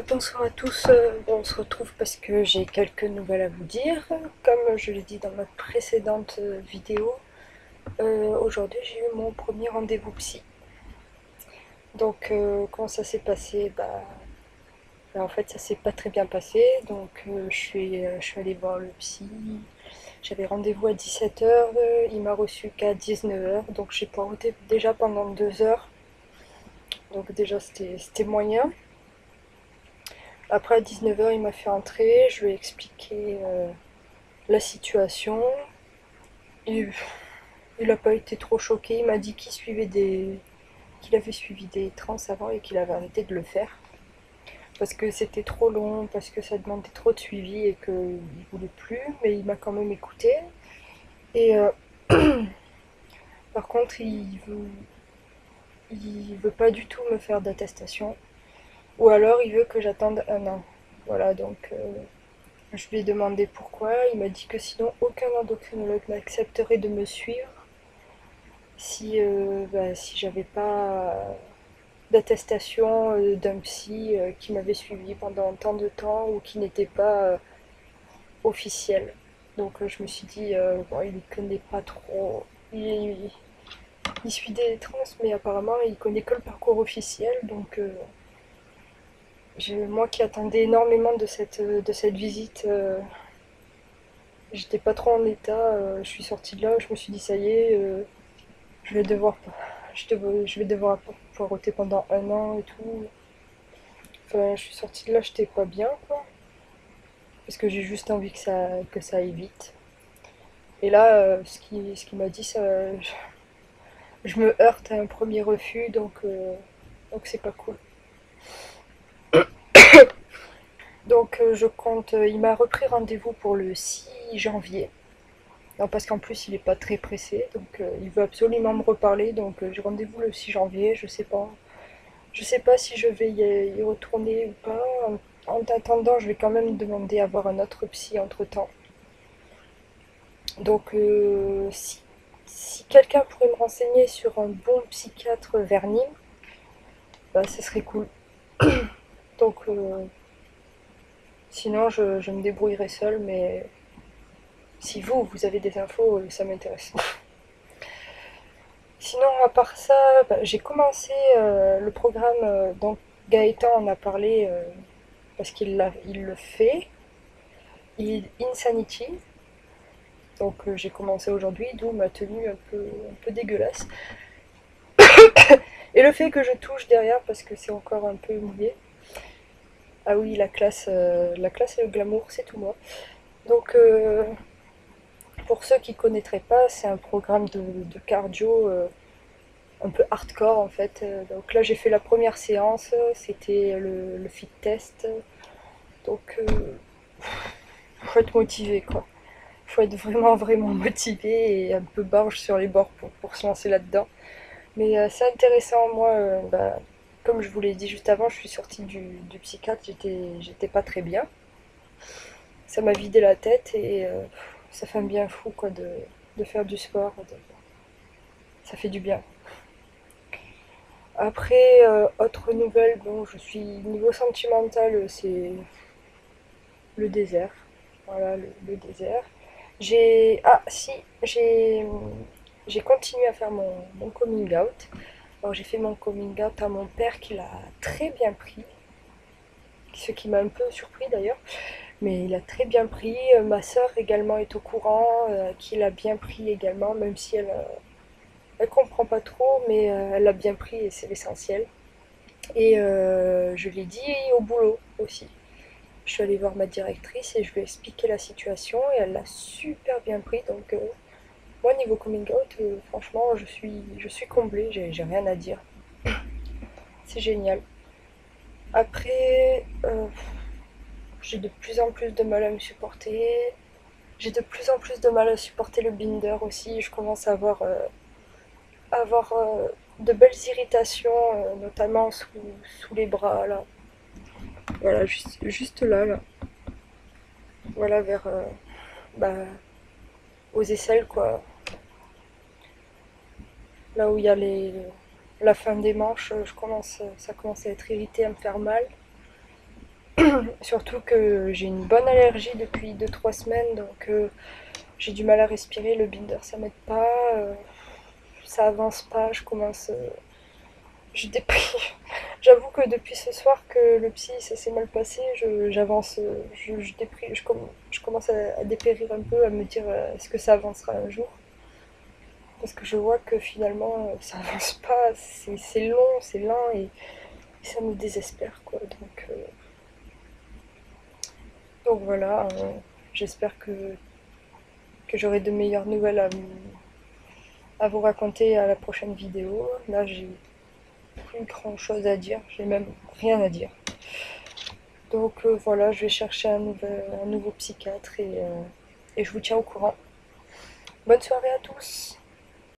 Bonsoir à tous, on se retrouve parce que j'ai quelques nouvelles à vous dire. Comme je l'ai dit dans ma précédente vidéo, aujourd'hui j'ai eu mon premier rendez-vous psy. Donc comment ça s'est passé? En fait ça s'est pas très bien passé, donc je suis allée voir le psy. J'avais rendez-vous à 17h, il m'a reçu qu'à 19h, donc j'ai pointé déjà pendant 2 heures. Donc déjà c'était moyen. Après à 19h il m'a fait entrer, je lui ai expliqué la situation. Il, il n'a pas été trop choqué, il m'a dit qu'il avait suivi des trans avant et qu'il avait arrêté de le faire. Parce que c'était trop long, parce que ça demandait trop de suivi et qu'il ne voulait plus, mais il m'a quand même écouté. Et par contre, il veut pas du tout me faire d'attestation. Ou alors il veut que j'attende 1 an. Voilà, donc je lui ai demandé pourquoi. Il m'a dit que sinon aucun endocrinologue n'accepterait de me suivre si j'avais pas d'attestation d'un psy qui m'avait suivi pendant tant de temps ou qui n'était pas officiel. Donc je me suis dit, bon, il ne connaît pas trop. Il suit des trans, mais apparemment il connaît que le parcours officiel. Donc moi qui attendais énormément de cette visite, j'étais pas trop en état. Je suis sortie de là, je me suis dit, ça y est, je vais devoir, je vais devoir poireauter pendant 1 an et tout. Enfin, je suis sortie de là, j'étais pas bien, quoi. Parce que j'ai juste envie que ça aille vite. Et là, ce qu'il m'a dit, je me heurte à un premier refus, donc c'est pas cool. Donc je compte, il m'a repris rendez-vous pour le 6 janvier. Non, parce qu'en plus il est pas très pressé, donc il veut absolument me reparler, donc j'ai rendez-vous le 6 janvier, je sais pas. Je sais pas si je vais y retourner ou pas. En attendant, je vais quand même demander à voir un autre psy entre temps. Donc, si quelqu'un pourrait me renseigner sur un bon psychiatre vers Nîmes, bah, ce serait cool. Donc, sinon, je me débrouillerai seule, mais si vous avez des infos, ça m'intéresse. Sinon, à part ça, bah, j'ai commencé le programme, donc Gaëtan en a parlé parce il le fait, Insanity. Donc j'ai commencé aujourd'hui, d'où ma tenue un peu dégueulasse. Et le fait que je touche derrière parce que c'est encore un peu mouillé. Ah oui, la classe et le glamour, c'est tout moi. Donc pour ceux qui ne connaîtraient pas, c'est un programme de cardio un peu hardcore en fait. Donc là j'ai fait la première séance, c'était le fit test. Donc faut être motivé quoi. Faut être vraiment motivé et un peu barge sur les bords pour se lancer là-dedans. Mais c'est intéressant, moi, comme je vous l'ai dit juste avant, je suis sortie du psychiatre, j'étais pas très bien. Ça m'a vidé la tête et ça fait un bien fou quoi, de faire du sport. Ça fait du bien. Après, autre nouvelle, bon, je suis niveau sentimental, c'est le désert. Voilà, le désert. Ah si, j'ai continué à faire mon coming out. Alors j'ai fait mon coming out à mon père qui l'a très bien pris, ce qui m'a un peu surpris d'ailleurs, mais il a très bien pris. Ma sœur également est au courant, qui l'a bien pris également, même si elle comprend pas trop, mais elle l'a bien pris et c'est l'essentiel. Et je l'ai dit au boulot aussi. Je suis allée voir ma directrice et je lui ai expliqué la situation et elle l'a super bien pris. Donc moi niveau coming out, franchement je suis comblée, j'ai rien à dire. C'est génial. Après, j'ai de plus en plus de mal à me supporter. J'ai de plus en plus de mal à supporter le binder aussi. Je commence avoir de belles irritations, notamment sous les bras là. Voilà, juste là, là. Voilà, bah, aux aisselles quoi. Là où il y a la fin des manches, ça commence à être irrité, à me faire mal. Surtout que j'ai une bonne allergie depuis 2 3 semaines, donc j'ai du mal à respirer, le binder ça m'aide pas, ça avance pas, je commence... je déprime. J'avoue que depuis ce soir que le psy ça s'est mal passé, j'avance, je déprime, je commence à dépérir un peu, à me dire est-ce que ça avancera un jour. Parce que je vois que finalement ça avance pas, c'est long, c'est lent et ça me désespère quoi. Donc voilà, j'espère que j'aurai de meilleures nouvelles à vous raconter à la prochaine vidéo. Là j'ai plus grand chose à dire, j'ai même rien à dire. Donc voilà, je vais chercher un nouveau psychiatre et je vous tiens au courant. Bonne soirée à tous!